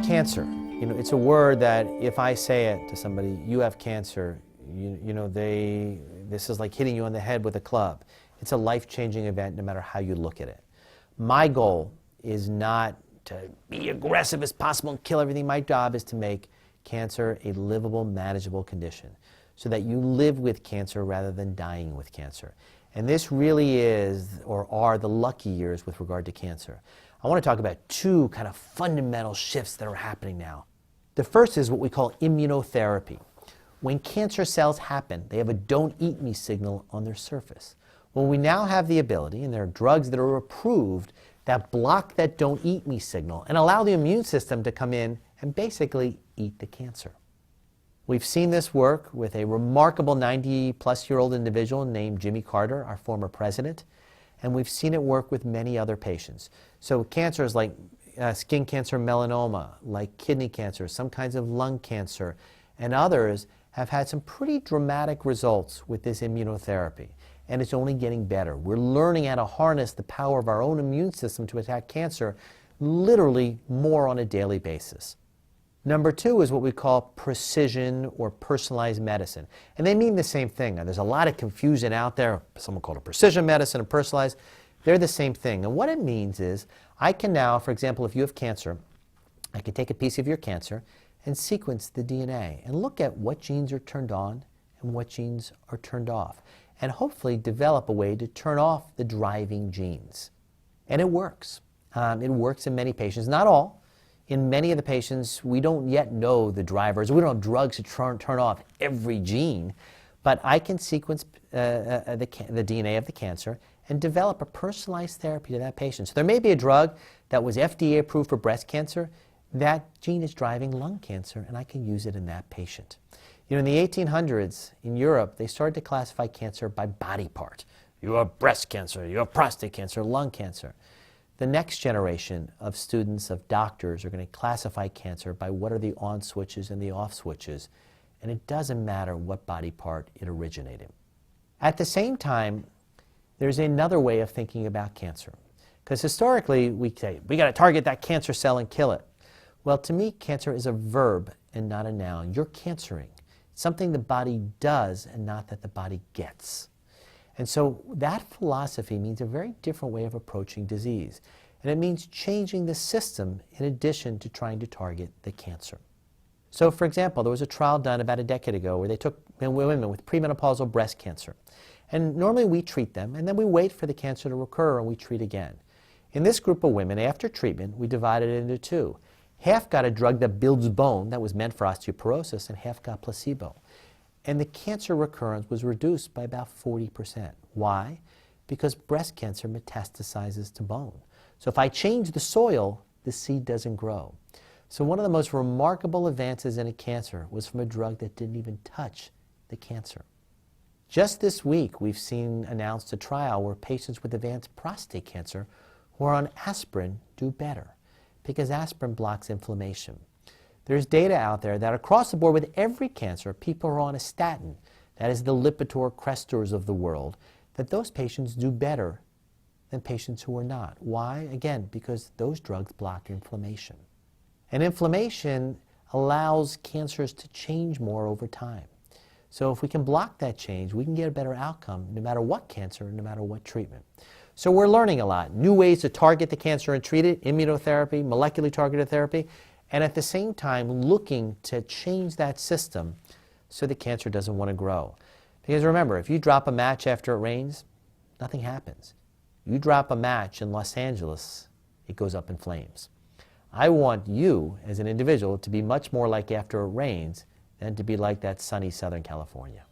Cancer, it's a word that if I say it to somebody, you have cancer, this is like hitting you on the head with a club. It's a life-changing event no matter how you look at it. My goal is not to be aggressive as possible and kill everything. My job is to make cancer a livable, manageable condition so that you live with cancer rather than dying with cancer. And this really is, or are, the lucky years with regard to cancer. I want to talk about two kind of fundamental shifts that are happening now. The first is what we call immunotherapy. When cancer cells happen, they have a don't eat me signal on their surface. Well, we now have the ability, and there are drugs that are approved that block that don't eat me signal and allow the immune system to come in and basically eat the cancer. We've seen this work with a remarkable 90-plus-year-old individual named Jimmy Carter, our former president, and we've seen it work with many other patients. So cancers like skin cancer, melanoma, like kidney cancer, some kinds of lung cancer, and others have had some pretty dramatic results with this immunotherapy. And it's only getting better. We're learning how to harness the power of our own immune system to attack cancer literally more on a daily basis. Number two is what we call precision or personalized medicine. And they mean the same thing. Now, there's a lot of confusion out there. Someone called it precision medicine and personalized. They're the same thing. And what it means is I can now, for example, if you have cancer, I can take a piece of your cancer and sequence the DNA and look at what genes are turned on and what genes are turned off, and hopefully develop a way to turn off the driving genes. And it works. It works in many patients, not all. In many of the patients, we don't yet know the drivers. We don't have drugs to turn off every gene, but I can sequence the DNA of the cancer and develop a personalized therapy to that patient. So there may be a drug that was FDA approved for breast cancer. That gene is driving lung cancer, and I can use it in that patient. In the 1800s, in Europe, they started to classify cancer by body part. You have breast cancer, you have prostate cancer, lung cancer. The next generation of students, of doctors, are going to classify cancer by what are the on switches and the off switches, and it doesn't matter what body part it originated. At the same time, there's another way of thinking about cancer. Because historically, we say, we got to target that cancer cell and kill it. Well, to me, cancer is a verb and not a noun. You're cancering. It's something the body does and not that the body gets. And so that philosophy means a very different way of approaching disease. And it means changing the system in addition to trying to target the cancer. So, for example, there was a trial done about a decade ago where they took women with premenopausal breast cancer. And normally we treat them, and then we wait for the cancer to recur and we treat again. In this group of women, after treatment, we divided it into two. Half got a drug that builds bone, that was meant for osteoporosis, and half got placebo. And the cancer recurrence was reduced by about 40%. Why? Because breast cancer metastasizes to bone. So if I change the soil, the seed doesn't grow. So one of the most remarkable advances in a cancer was from a drug that didn't even touch the cancer. Just this week, we've seen announced a trial where patients with advanced prostate cancer who are on aspirin do better, because aspirin blocks inflammation. There's data out there that across the board with every cancer, people are on a statin, that is the Lipitor, Crestors of the world, that those patients do better than patients who are not. Why? Again, because those drugs block inflammation. And inflammation allows cancers to change more over time. So if we can block that change, we can get a better outcome no matter what cancer, no matter what treatment. So we're learning a lot. New ways to target the cancer and treat it, immunotherapy, molecularly targeted therapy, and at the same time looking to change that system so the cancer doesn't want to grow. Because remember, if you drop a match after it rains, nothing happens. You drop a match in Los Angeles, it goes up in flames. I want you as an individual to be much more like after it rains than to be like that sunny Southern California.